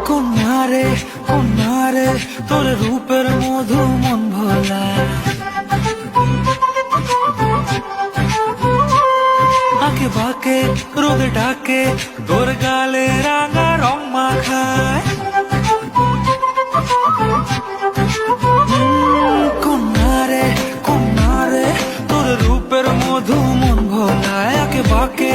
কন্যারে তোর রূপের মধু মন ভোলা, আঁকে বাঁকে রোদ ডাকে তোর গালে রাঙা রং মাখায়। কন্যারে তোর রূপের মধু মন ভোলায়, আঁকে বাঁকে